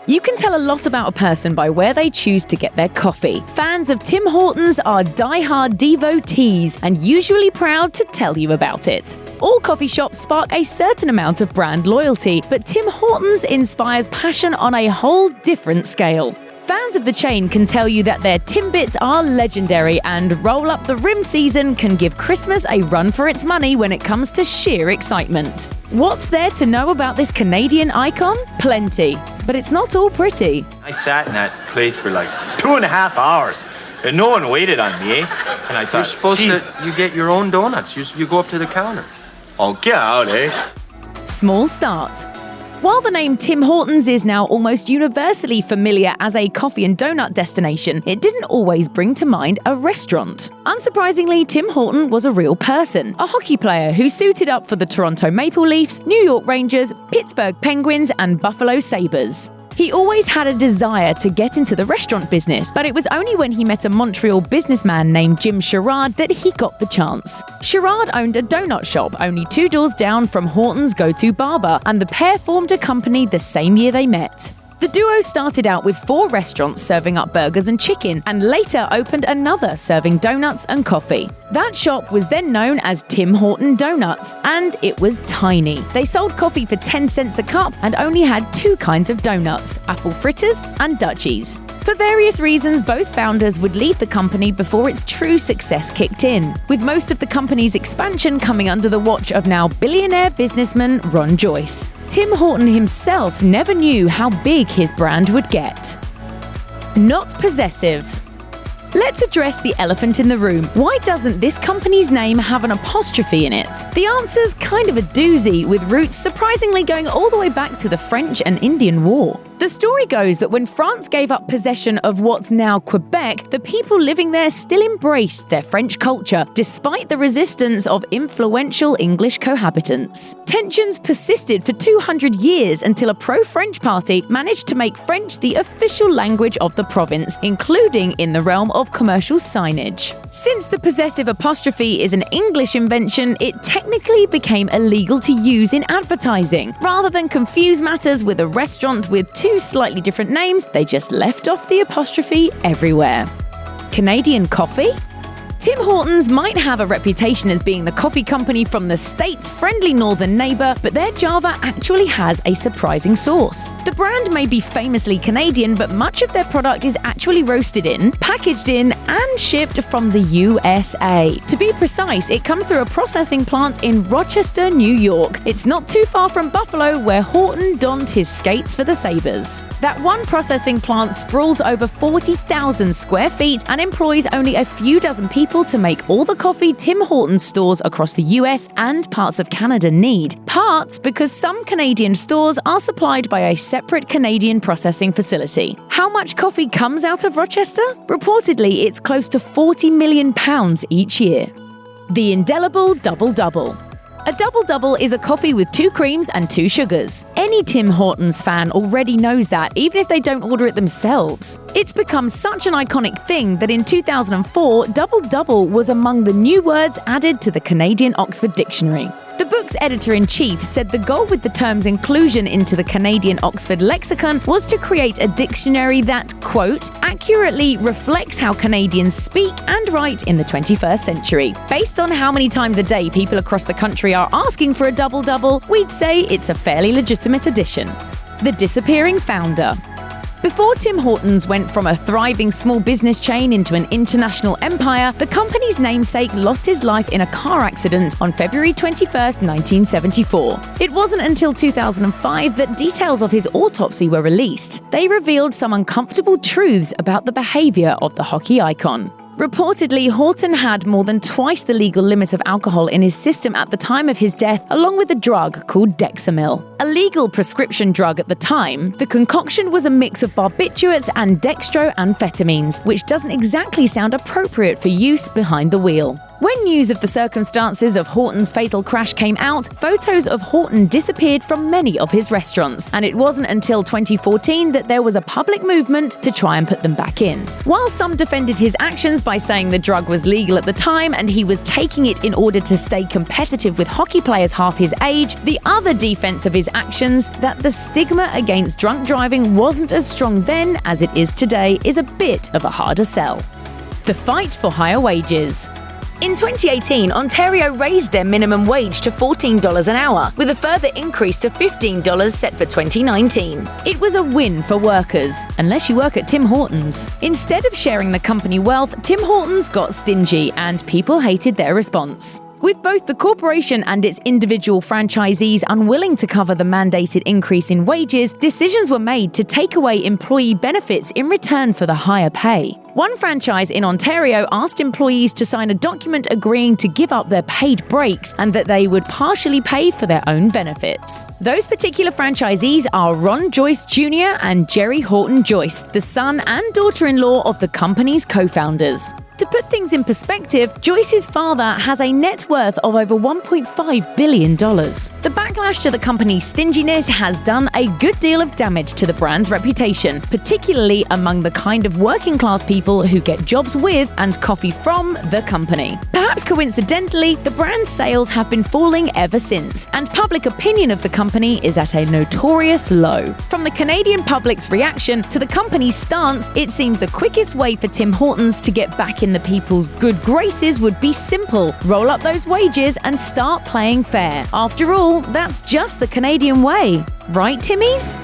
You can tell a lot about a person by where they choose to get their coffee. Fans of Tim Hortons are die-hard devotees and usually proud to tell you about it. All coffee shops spark a certain amount of brand loyalty, but Tim Hortons inspires passion on a whole different scale. Fans of the chain can tell you that their Timbits are legendary, and Roll Up the Rim season can give Christmas a run for its money when it comes to sheer excitement. What's there to know about this Canadian icon? Plenty. But it's not all pretty. I sat in that place for like 2.5 hours, and no one waited on me, And I thought, you're supposed to, you get your own donuts. You go up to the counter. Oh, get out, eh? Small start. While the name Tim Hortons is now almost universally familiar as a coffee and donut destination, it didn't always bring to mind a restaurant. Unsurprisingly, Tim Horton was a real person, a hockey player who suited up for the Toronto Maple Leafs, New York Rangers, Pittsburgh Penguins, and Buffalo Sabres. He always had a desire to get into the restaurant business, but it was only when he met a Montreal businessman named Jim Sherrard that he got the chance. Sherrard owned a donut shop only 2 doors down from Horton's go-to barber, and the pair formed a company the same year they met. The duo started out with 4 restaurants serving up burgers and chicken, and later opened another serving donuts and coffee. That shop was then known as Tim Horton Donuts, and it was tiny. They sold coffee for 10 cents a cup and only had 2 kinds of donuts, apple fritters and Dutchies. For various reasons, both founders would leave the company before its true success kicked in, with most of the company's expansion coming under the watch of now billionaire businessman Ron Joyce. Tim Horton himself never knew how big his brand would get. Not possessive. Let's address the elephant in the room. Why doesn't this company's name have an apostrophe in it? The answer's kind of a doozy, with roots surprisingly going all the way back to the French and Indian War. The story goes that when France gave up possession of what's now Quebec, the people living there still embraced their French culture, despite the resistance of influential English cohabitants. Tensions persisted for 200 years until a pro-French party managed to make French the official language of the province, including in the realm of commercial signage. Since the possessive apostrophe is an English invention, it technically became illegal to use in advertising. Rather than confuse matters with a restaurant with 2 slightly different names, they just left off the apostrophe everywhere. Canadian coffee? Tim Hortons might have a reputation as being the coffee company from the States' friendly northern neighbour, but their Java actually has a surprising source. The brand may be famously Canadian, but much of their product is actually roasted in, packaged in, and shipped from the USA. To be precise, it comes through a processing plant in Rochester, New York. It's not too far from Buffalo, where Horton donned his skates for the Sabres. That one processing plant sprawls over 40,000 square feet and employs only a few dozen people to make all the coffee Tim Hortons stores across the US and parts of Canada need. Parts because some Canadian stores are supplied by a separate Canadian processing facility. How much coffee comes out of Rochester? Reportedly, it's close to £40 million each year. The indelible double-double. A double-double is a coffee with 2 creams and 2 sugars. Any Tim Hortons fan already knows that, even if they don't order it themselves. It's become such an iconic thing that in 2004, double-double was among the new words added to the Canadian Oxford Dictionary. The book's editor-in-chief said the goal with the term's inclusion into the Canadian Oxford lexicon was to create a dictionary that, quote, accurately reflects how Canadians speak and write in the 21st century. Based on how many times a day people across the country are asking for a double-double, we'd say it's a fairly legitimate addition. The disappearing founder. Before Tim Hortons went from a thriving small business chain into an international empire, the company's namesake lost his life in a car accident on February 21, 1974. It wasn't until 2005 that details of his autopsy were released. They revealed some uncomfortable truths about the behavior of the hockey icon. Reportedly, Horton had more than twice the legal limit of alcohol in his system at the time of his death, along with a drug called Dexamyl. A legal prescription drug at the time, the concoction was a mix of barbiturates and dextroamphetamines, which doesn't exactly sound appropriate for use behind the wheel. When news of the circumstances of Horton's fatal crash came out, photos of Horton disappeared from many of his restaurants, and it wasn't until 2014 that there was a public movement to try and put them back in. While some defended his actions by saying the drug was legal at the time and he was taking it in order to stay competitive with hockey players half his age, the other defense of his actions, that the stigma against drunk driving wasn't as strong then as it is today, is a bit of a harder sell. The fight for higher wages. In 2018, Ontario raised their minimum wage to $14 an hour, with a further increase to $15 set for 2019. It was a win for workers, unless you work at Tim Hortons. Instead of sharing the company wealth, Tim Hortons got stingy, and people hated their response. With both the corporation and its individual franchisees unwilling to cover the mandated increase in wages, decisions were made to take away employee benefits in return for the higher pay. One franchise in Ontario asked employees to sign a document agreeing to give up their paid breaks and that they would partially pay for their own benefits. Those particular franchisees are Ron Joyce Jr. and Jerry Horton Joyce, the son and daughter-in-law of the company's co-founders. To put things in perspective, Joyce's father has a net worth of over $1.5 billion. The backlash to the company's stinginess has done a good deal of damage to the brand's reputation, particularly among the kind of working-class people who get jobs with and coffee from the company. Perhaps coincidentally, the brand's sales have been falling ever since, and public opinion of the company is at a notorious low. From the Canadian public's reaction to the company's stance, it seems the quickest way for Tim Hortons to get back in the people's good graces would be simple: roll up those wages and start playing fair. After all, that's just the Canadian way. Right, Timmies?